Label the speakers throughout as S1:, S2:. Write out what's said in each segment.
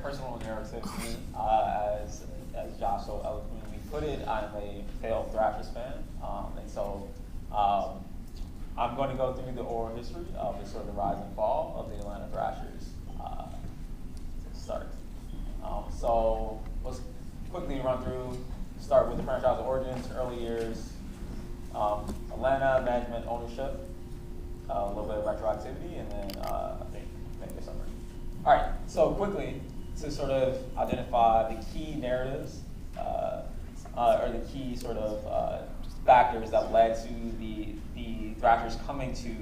S1: personal narrative to me, as Josh so eloquently put it. I'm a failed Thrashers fan, and so I'm going to go through the oral history of the sort of the rise and fall of the Atlanta Thrashers to start. So let's quickly run through. Start with the franchise origins, early years, Atlanta management, ownership, a little bit of retroactivity, and then I think maybe a summary. All right, so quickly to sort of identify the key narratives or the key sort of factors that led to the Thrashers coming to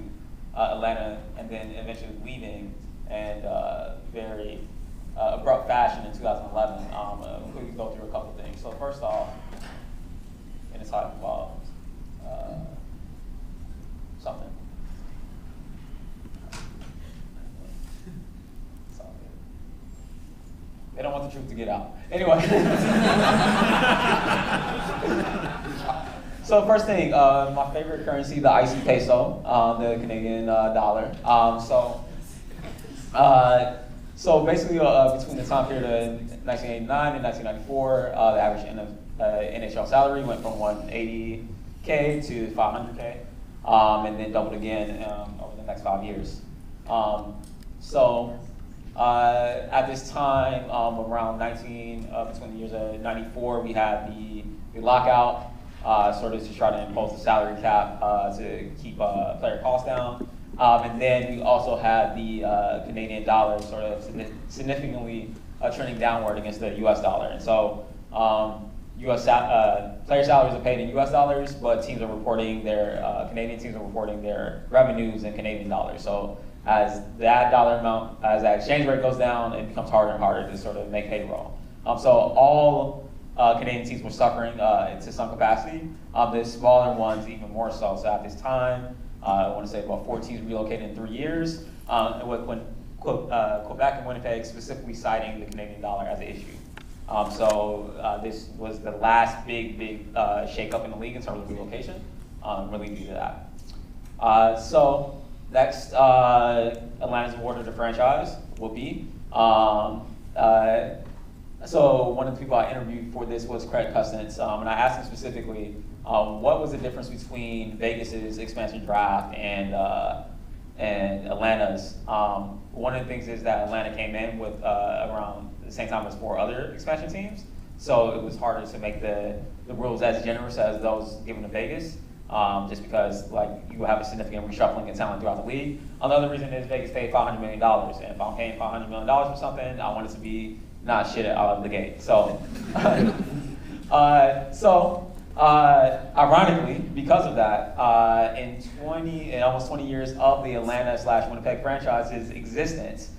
S1: Atlanta and then eventually leaving in very abrupt fashion in 2011. We'll quickly go through a couple things. So first off, in the title involves something. It's all good. They don't want the truth to get out. Anyway. So first thing, my favorite currency, the icy peso, the Canadian dollar. So basically, between the time period of 1989 and 1994, the average NHL salary went from $180K to $500K, and then doubled again over the next 5 years. At this time, around between the years of 94, we had the lockout, sort of to try to impose the salary cap to keep player costs down. And then we also had the Canadian dollar sort of significantly trending downward against the US dollar. And so player salaries are paid in US dollars, but teams are reporting Canadian teams are reporting their revenues in Canadian dollars. So as that dollar amount, as that exchange rate goes down, it becomes harder and harder to sort of make payroll. So all Canadian teams were suffering to some capacity. The smaller ones even more so. So at this time, I want to say about 4 teams relocated in 3 years, when Quebec and Winnipeg specifically citing the Canadian dollar as an issue. This was the last big shakeup in the league in terms of relocation, really due to that. So next, Atlanta's award of the franchise will be. So one of the people I interviewed for this was Craig Custance, and I asked him specifically, what was the difference between Vegas's expansion draft and Atlanta's? One of the things is that Atlanta came in with around the same time as 4 other expansion teams, so it was harder to make the rules as generous as those given to Vegas, just because you have a significant reshuffling of talent throughout the league. Another reason is Vegas paid $500 million, and if I'm paying $500 million for something, I want it to be not shit out of the gate. So, ironically, because of that, in almost 20 years of the Atlanta/Winnipeg franchise's existence,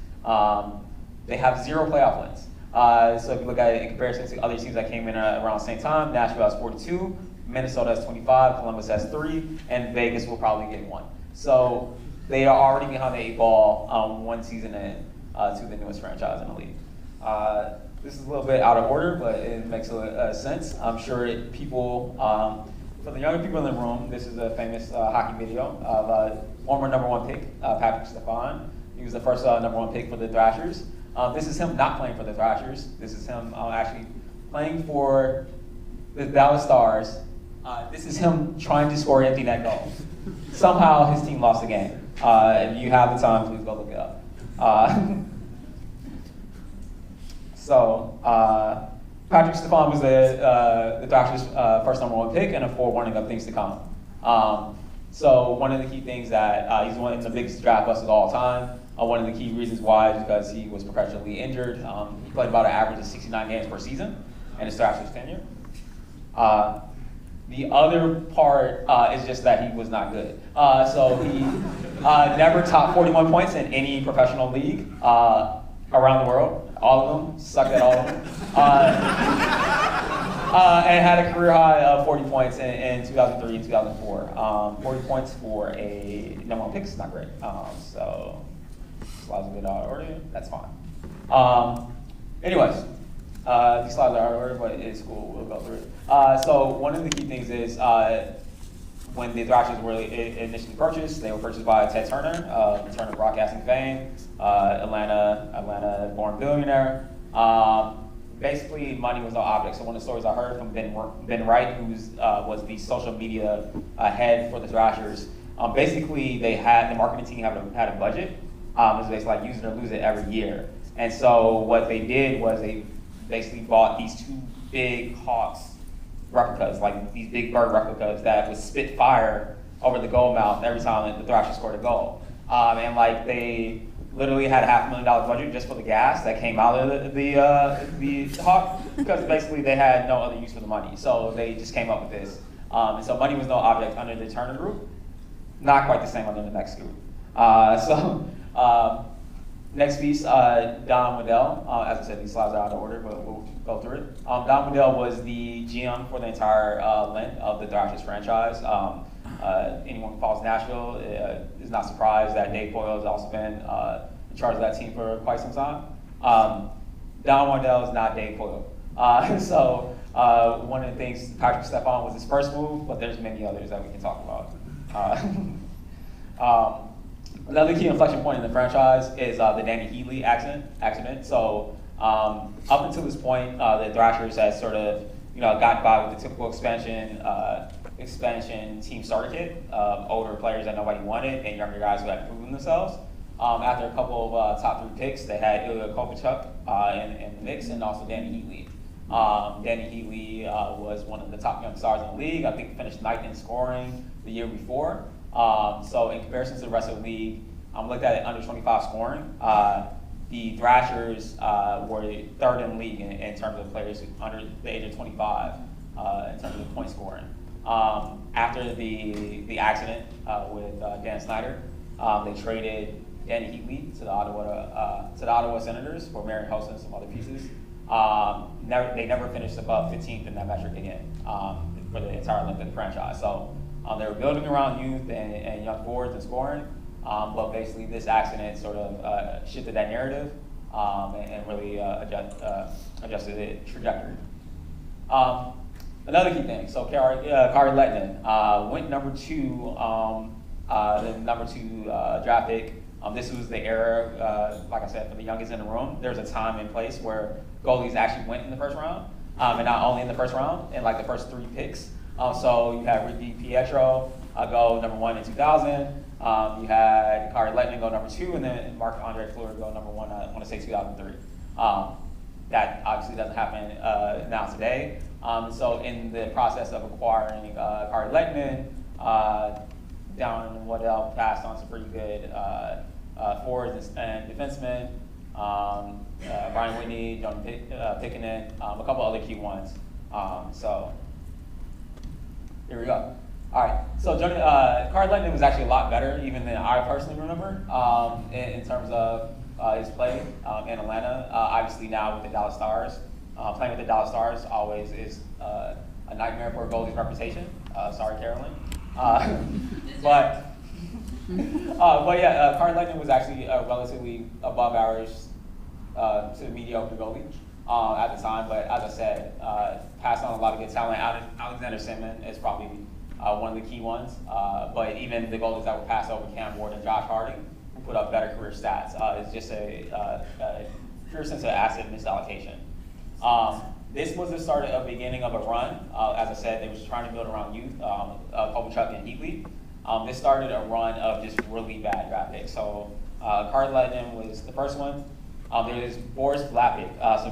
S1: they have 0 playoff wins. So if you look at it in comparison to other teams that came in around the same time, Nashville has 42, Minnesota has 25, Columbus has 3, and Vegas will probably get 1. So they are already behind the 8 ball 1 season in to the newest franchise in the league. This is a little bit out of order, but it makes sense. I'm sure people, for the younger people in the room, this is a famous hockey video of former #1 pick, Patrick Stefan. He was the first #1 pick for the Thrashers. This is him not playing for the Thrashers. This is him actually playing for the Dallas Stars. This is him trying to score empty net goals. Somehow his team lost the game. If you have the time, please go look it up. Patrick Stefan was the Thrashers' first #1 pick and a forewarning of things to come. So one of the key things that he's one of the biggest draft busts of all time. One of the key reasons why is because he was perpetually injured. He played about an average of 69 games per season in his Thrashers tenure. The other part is just that he was not good. So he never topped 41 points in any professional league around the world. All of them, sucked at all of them. And had a career high of 40 points in 2003 and 2004. 40 points for a #1 pick is not great. So slides a bit out of order, that's fine. Anyways, these slides are out of order, but it's cool, we'll go through it. So one of the key things is when the Thrashers were initially purchased, they were purchased by Ted Turner, Turner Broadcasting fame, Atlanta-born billionaire. Basically, money was no object. So one of the stories I heard from Ben Wright, who was the social media head for the Thrashers, basically the marketing team had a budget. It was basically like use it or lose it every year. And so what they did was they basically bought these 2 big Hawks replicas, like these big bird replicas that would spit fire over the goal mouth every time the Thrashers scored a goal. And like they literally had a $500,000 budget just for the gas that came out of the Hawk, because basically they had no other use for the money. So they just came up with this. And so money was no object under the Turner group. Not quite the same under the next group. Next piece, Don Waddell. As I said, these slides are out of order, but we'll go through it. Don Waddell was the GM for the entire length of the Thrashers franchise. Anyone who follows Nashville is not surprised that Dave Boyle has also been in charge of that team for quite some time. Don Waddell is not Dave Boyle. So one of the things Patrick Stephon was his first move, but there's many others that we can talk about. Another key inflection point in the franchise is the Danny Heatley accident. So up until this point, the Thrashers has sort of got by with the typical expansion team starter kit of older players that nobody wanted and younger guys who had proven themselves. After a couple of top 3 picks, they had Ilya Kovalchuk in the mix, and also Danny Heatley. Danny Heatley was one of the top young stars in the league. I think he finished 9th in scoring the year before. So in comparison to the rest of the league, looked at it under 25 scoring. The Thrashers were 3rd in the league in terms of players under the age of 25 in terms of point scoring. After the accident with Dan Snyder, they traded Danny Heatley to the Ottawa Senators for Marion Hossa and some other pieces. They never finished above 15th in that metric again for the entire length of the franchise. So they were building around youth and young forwards and scoring, but basically this accident sort of shifted that narrative and really adjusted the trajectory. Another key thing, so Kari Lehtinen went number 2, the number 2 draft pick. This was the era, like I said, for the youngest in the room. There was a time and place where goalies actually went in the first round, and not only in the first round, in like the first 3 picks. So you had Ricky Pietro go number 1 in 2000. You had Kari Lehtinen go number 2, and then Marc-Andre Fleury go number 1, I want to say 2003. That obviously doesn't happen now today. So in the process of acquiring Kari Lehtinen, Don Waddell passed on some pretty good forwards and defensemen. Brian Whitney, John Pickenen, a couple other key ones. So here we go. All right, so Kari Lehtinen was actually a lot better even than I personally remember in terms of his play in Atlanta. Obviously now with the Dallas Stars, playing with the Dallas Stars always is a nightmare for a goalie's reputation. Sorry, Carolyn. But yeah, Kari Lehtinen was actually a relatively above average to mediocre goalie at the time. But as I said, passed on a lot of good talent. Alexander Simon is probably one of the key ones. But even the goalies that were passed over, Cam Ward and Josh Harding, who put up better career stats, it's just a pure sense of asset misallocation. This was the start of the beginning of a run. As I said, they were trying to build around youth, Kovalchuk and Heatley. This started a run of just really bad draft picks. So Kari Lehtinen was the first one. There was Boris Vlapic.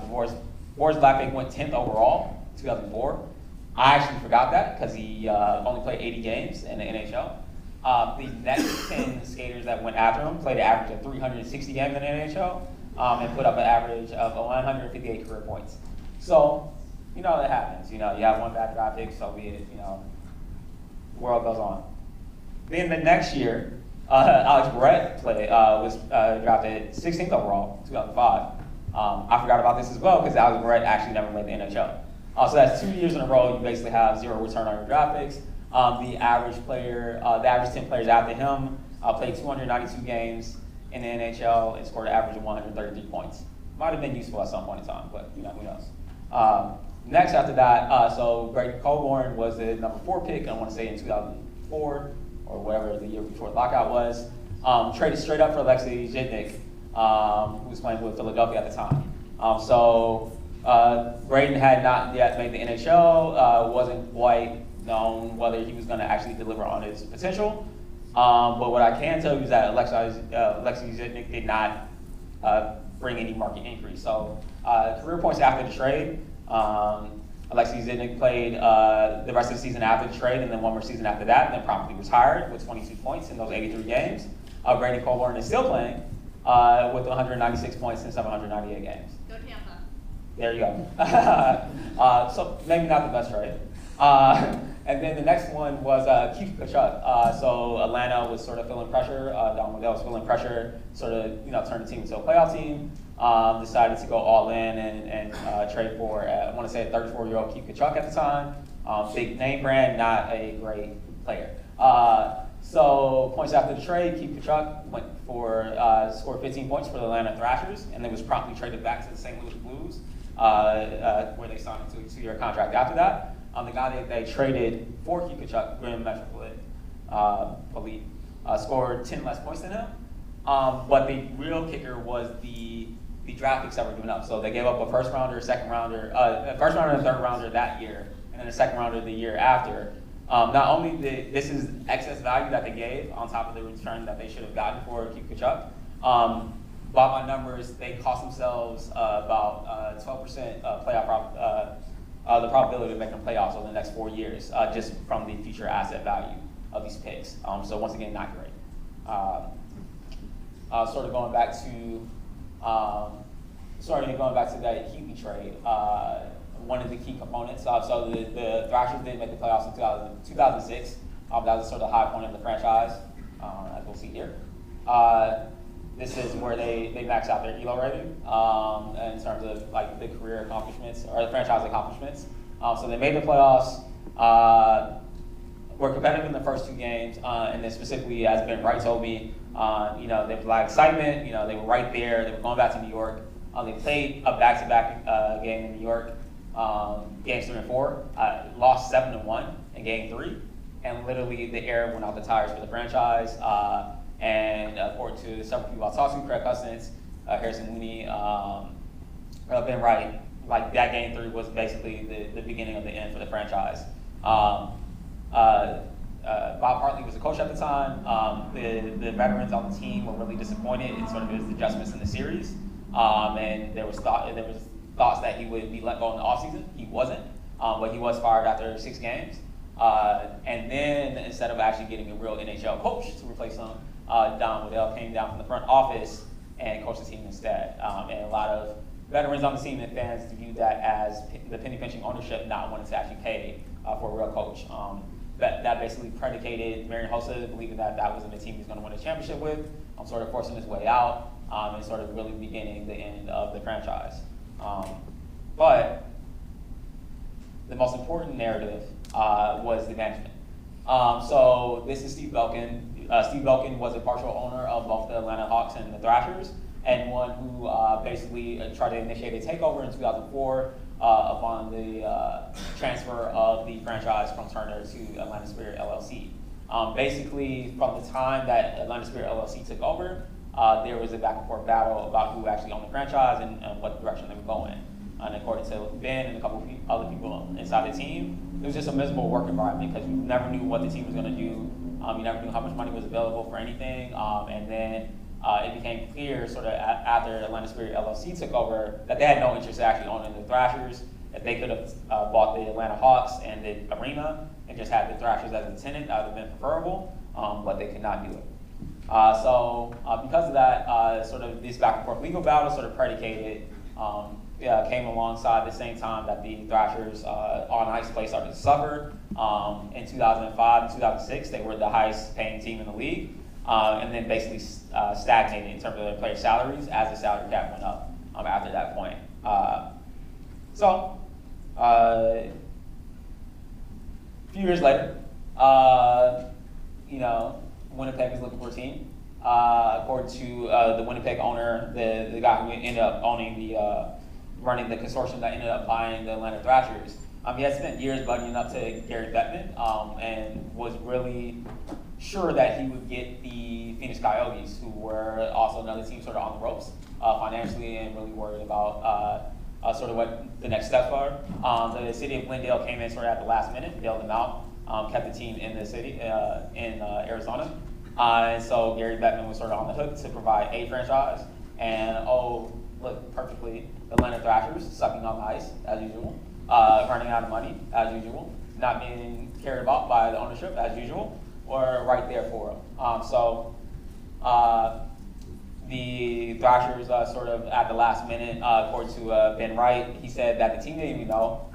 S1: Boris Vlapic went 10th overall, 2004. I actually forgot that because he only played 80 games in the NHL. The next 10 skaters that went after him played an average of 360 games in the NHL and put up an average of 158 career points. So, that happens. You have one bad draft pick, so be it. The world goes on. Then the next year, Alex Barrett was drafted 16th overall, 2005. I forgot about this as well because Alex Barrett actually never played the NHL. So that's 2 years in a row. You basically have 0 return on your draft picks. The average 10 players after him played 292 games in the NHL and scored an average of 133 points. Might have been useful at some point in time, but who knows. Next after that, so Greg Colborn was the number 4 pick, I want to say in 2004 or whatever the year before the lockout was. Traded straight up for Alexei Zhitnik, who was playing with Philadelphia at the time. Braden had not yet made the NHL, wasn't quite known whether he was going to actually deliver on his potential. But what I can tell you is that Alexei Zydnik did not bring any market increase. So career points after the trade, Alexei Zydnik played the rest of the season after the trade and then one more season after that, and then promptly retired with 22 points in those 83 games. Brandon Colborne is still playing with 196 points in 798 games.
S2: Go Tampa.
S1: There you go. So maybe not the best trade. And then the next one was Keith Tkachuk. So Atlanta was sort of feeling pressure. Don Waddell was feeling pressure, sort of turn the team into a playoff team. Decided to go all in and trade for, I want to say, a 34-year-old Keith Tkachuk at the time. Big name brand, not a great player. So points after the trade, Keith Tkachuk went for scored 15 points for the Atlanta Thrashers, and then was promptly traded back to the St. Louis Blues, where they signed him to a 2-year contract after that. The guy that they traded for Keith Tkachuk, Graham Metropolit, scored 10 less points than him. But the real kicker was the draft picks that were given up. So they gave up a first rounder, second rounder, a first rounder and a third rounder that year, and then a second rounder the year after. Not only this is excess value that they gave on top of the return that they should have gotten for Keith Tkachuk. By my numbers, they cost themselves about 12% playoff the probability of making playoffs over the next 4 years, just from the future asset value of these picks. So once again, not great. Sort of going back to that Heatley trade. One of the key components. So the Thrashers did make the playoffs in 2006. That was sort of the high point of the franchise, as we'll see here. This is where they maxed out their ELO rating in terms of like the career accomplishments or the franchise accomplishments. So they made the playoffs. Were competitive in the first 2 games, and then specifically, as Ben Wright told me, there was a lot of excitement. They were right there. They were going back to New York. They played a back-to-back game in New York, games 3 and 4. Lost 7-1 in game 3, and literally the air went out the tires for the franchise. And according to several people I talked to, Craig Cousins, Harrison Mooney, Ben Wright, like that game 3 was basically the beginning of the end for the franchise. Bob Hartley was the coach at the time. The veterans on the team were really disappointed in sort of his adjustments in the series. And there was thoughts that he would be let go in the offseason. He wasn't, but he was fired after 6 games. And then instead of actually getting a real NHL coach to replace him, Don Waddell came down from the front office and coached the team instead. And a lot of veterans on the team and fans viewed that as the penny pinching ownership not wanting to actually pay for a real coach. That basically predicated Marian Hossa believing that that wasn't the team he was going to win a championship with, sort of forcing his way out, and sort of really beginning the end of the franchise. But the most important narrative was the management. So this is Steve Belkin. Steve Belkin was a partial owner of both the Atlanta Hawks and the Thrashers, and one who basically tried to initiate a takeover in 2004 upon the transfer of the franchise from Turner to Atlanta Spirit LLC. Basically, from the time that Atlanta Spirit LLC took over, there was a back and forth battle about who actually owned the franchise and what direction they were going. And according to Ben and a couple of other people inside the team, it was just a miserable work environment because you never knew what the team was going to do. You never knew how much money was available for anything. And then it became clear sort of after Atlanta Spirit LLC took over that they had no interest in actually owning the Thrashers. If they could have bought the Atlanta Hawks and the arena and just had the Thrashers as a tenant, that would have been preferable, but they could not do it. So because of that, sort of this back and forth legal battle sort of predicated, came alongside the same time that the Thrashers on ice play started to suffer. In 2005 and 2006, they were the highest paying team in the league, and then basically stagnated in terms of their player salaries as the salary cap went up after that point. A few years later, Winnipeg is looking for a team. According to the Winnipeg owner, the guy who ended up owning running the consortium that ended up buying the Atlanta Thrashers, He had spent years buddying up to Gary Bettman and was really sure that he would get the Phoenix Coyotes, who were also another team sort of on the ropes financially and really worried about sort of what the next steps were. The city of Glendale came in sort of at the last minute, bailed them out, kept the team in the city, in Arizona. And so Gary Bettman was sort of on the hook to provide a franchise. And look, perfectly, Atlanta Thrashers sucking on the ice, as usual, running out of money, as usual, not being cared about by the ownership, as usual, or right there for them. The Thrashers sort of at the last minute, according to Ben Wright, he said that the team didn't even know,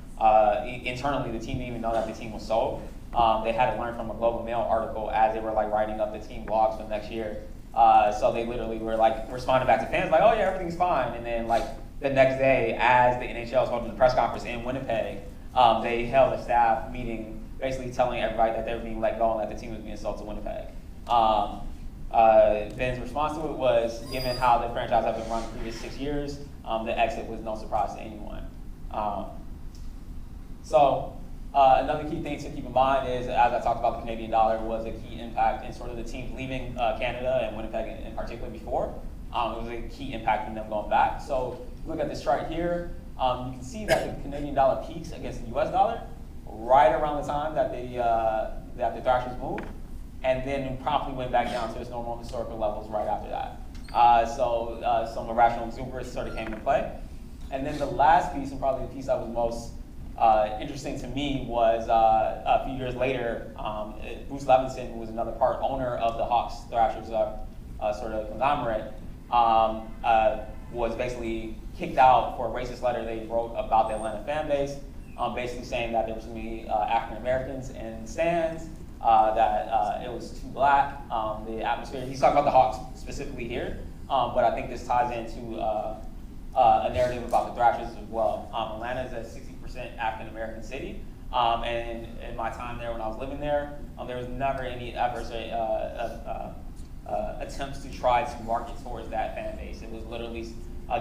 S1: internally the team didn't even know that the team was sold. They had to learn from a Global Mail article as they were like writing up the team blogs for the next year. So they literally were like responding back to fans like, oh yeah, everything's fine. And then like the next day, as the NHL was holding the press conference in Winnipeg, they held a staff meeting basically telling everybody that they were being let go and that the team was being sold to Winnipeg. Ben's response to it was, given how the franchise had been run the previous 6 years, the exit was no surprise to anyone. Another key thing to keep in mind is, as I talked about, the Canadian dollar was a key impact in sort of the teams leaving Canada and Winnipeg in particular before. It was a key impact in them going back. So look at this chart here. You can see that the Canadian dollar peaks against the U.S. dollar right around the time that the Thrashers moved, and then promptly went back down to its normal historical levels right after that. Some irrational exuberance sort of came into play. And then the last piece, and probably the piece that was most interesting to me, was a few years later, Bruce Levinson, who was another part owner of the Hawks Thrashers sort of conglomerate, was basically kicked out for a racist letter they wrote about the Atlanta fan base, basically saying that there was too many African Americans in stands, that it was too black, the atmosphere. He's talking about the Hawks specifically here, but I think this ties into a narrative about the Thrashers as well. Atlanta is a 60% African American city, and in my time there when I was living there was never any efforts attempts to try to market towards that fan base. It was literally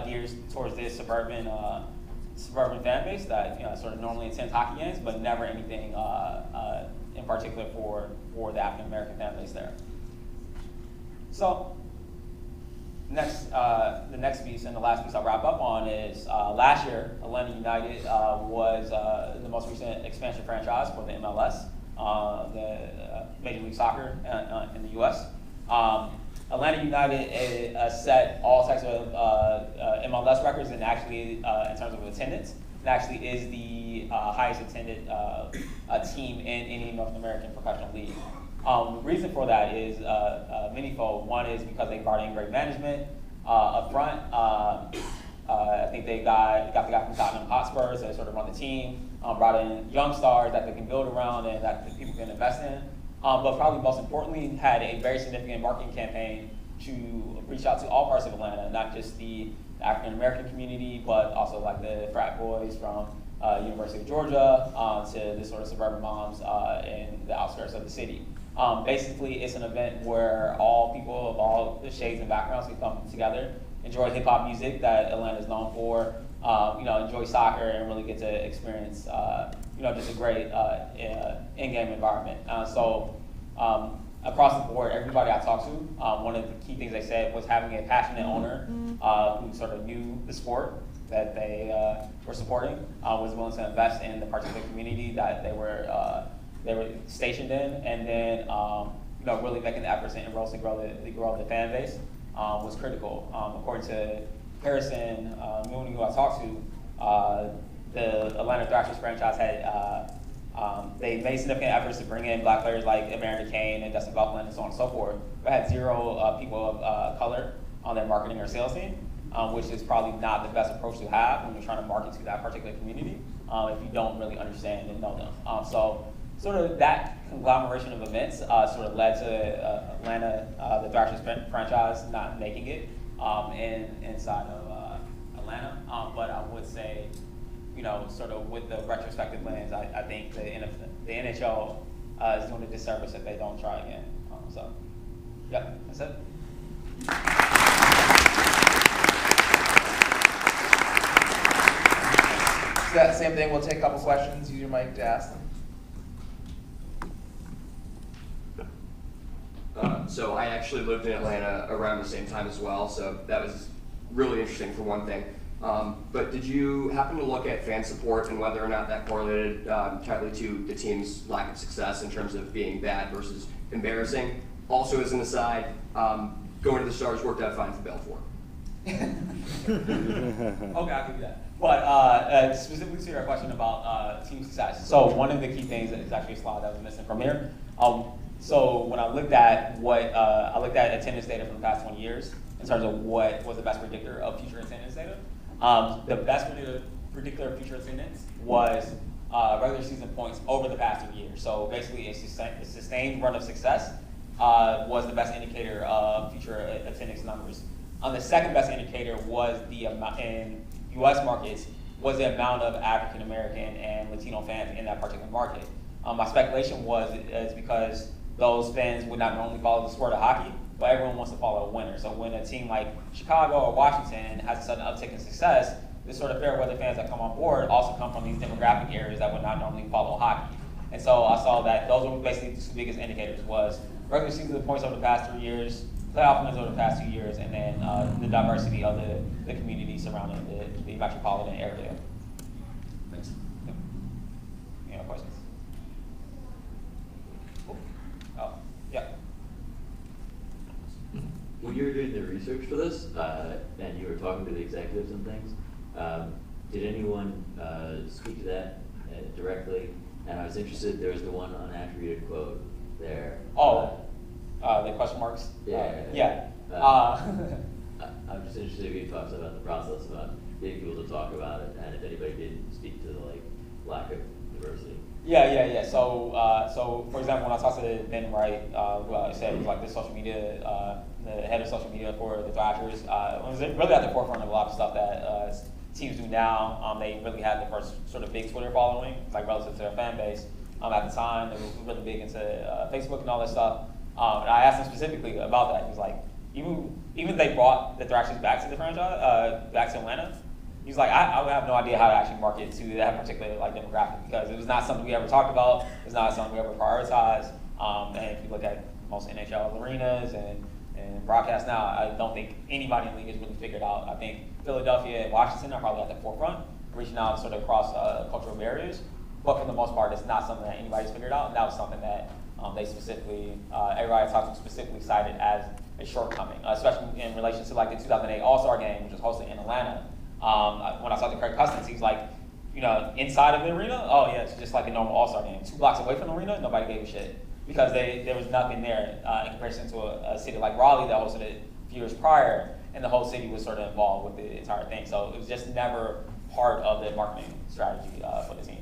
S1: geared towards this suburban fan base that sort of normally attends hockey games, but never anything in particular for the African American fan base there. So the next piece and the last piece I'll wrap up on is last year, Atlanta United was the most recent expansion franchise for the MLS, the Major League Soccer in the U.S. Atlanta United set all types of MLS records, and actually, in terms of attendance, it actually is the highest attended team in any North American professional league. The reason for that is manyfold. One is because they brought in great management up front. I think they got the guy from Tottenham Hotspurs that sort of run the team, brought in young stars that they can build around and that the people can invest in. But probably most importantly, had a very significant marketing campaign to reach out to all parts of Atlanta, not just the African American community, but also like the frat boys from University of Georgia to the sort of suburban moms in the outskirts of the city. Basically, it's an event where all people of all the shades and backgrounds can come together, enjoy hip hop music that Atlanta is known for, enjoy soccer and really get to experience, just a great in-game environment. Across the board, everybody I talked to, one of the key things they said was having a passionate owner who sort of knew the sport that they were supporting, was willing to invest in the particular community that they were stationed in, and then really making the efforts and inroads to grow the fan base was critical. According to Harrison Mooney, who I talked to, the Atlanta Thrashers franchise had they made significant efforts to bring in black players like Evander Kane and Dustin Buckland and so on and so forth, but had zero people of color on their marketing or sales team, which is probably not the best approach to have when you're trying to market to that particular community if you don't really understand and know them. Sort of that conglomeration of events sort of led to Atlanta, the Thrashers franchise, not making it inside of Atlanta. But I would say, sort of with the retrospective lens, I think the NHL is doing a disservice if they don't try again. Yeah, that's it.
S2: Same thing, we'll take a couple questions, use your mic to ask them.
S3: So I actually lived in Atlanta around the same time as well, so that was really interesting for one thing. But did you happen to look at fan support and whether or not that correlated tightly to the team's lack of success in terms of being bad versus embarrassing? Also, as an aside, going to the Stars worked out fine for Belfort.
S1: Okay, I'll give you that. But specifically to your question about team success, so one of the key things is actually a slide that was missing from here. So when I looked at I looked at attendance data from the past 20 years in terms of what was the best predictor of future attendance data. The best predictor of future attendance was regular season points over the past 2 years. So basically, a sustained run of success was the best indicator of future attendance numbers. The second best indicator was the amount in U.S. markets was the amount of African American and Latino fans in that particular market. My speculation is because those fans would not normally follow the sport of hockey, but everyone wants to follow a winner. So when a team like Chicago or Washington has a sudden uptick in success, the sort of fair weather fans that come on board also come from these demographic areas that would not normally follow hockey. And so I saw that those were basically the two biggest indicators: was regular season points over the past 3 years, playoff wins over the past 2 years, and then the diversity of the community surrounding the metropolitan area. Thanks. Any other questions? Oh, yeah.
S4: When you were doing the research for this, and you were talking to the executives and things, did anyone speak to that directly? And I was interested, there was the one unattributed quote there.
S1: Oh, the question marks?
S4: Yeah. I'm just interested if you talked about the process about getting people to talk about it, and if anybody did speak to the lack of diversity.
S1: Yeah. So for example, when I talked to Ben Wright, who I said was like the social media, the head of social media for the Thrashers, it was really at the forefront of a lot of stuff that teams do now. They really had the first sort of big Twitter following, like relative to their fan base. At the time, they were really big into Facebook and all that stuff. And I asked him specifically about that. He was like, even if they brought the Thrashers back to the franchise, back to Atlanta, he's like, I would have no idea how to actually market to that particular demographic, because it was not something we ever talked about. It's not something we ever prioritized. And if you look at most NHL arenas and broadcast now, I don't think anybody in the league has really figured out. I think Philadelphia and Washington are probably at the forefront, reaching out sort of across cultural barriers. But for the most part, it's not something that anybody's figured out. And that was something that they specifically, everybody I talked to specifically cited as a shortcoming, especially in relation to like the 2008 All-Star Game, which was hosted in Atlanta. When I talked to Craig Custance, he's like, inside of the arena, oh yeah, it's just like a normal All-Star game. 2 blocks away from the arena, nobody gave a shit, because there was nothing there in comparison to a city like Raleigh that hosted it a few years prior, and the whole city was sort of involved with the entire thing. So it was just never part of the marketing strategy for the team.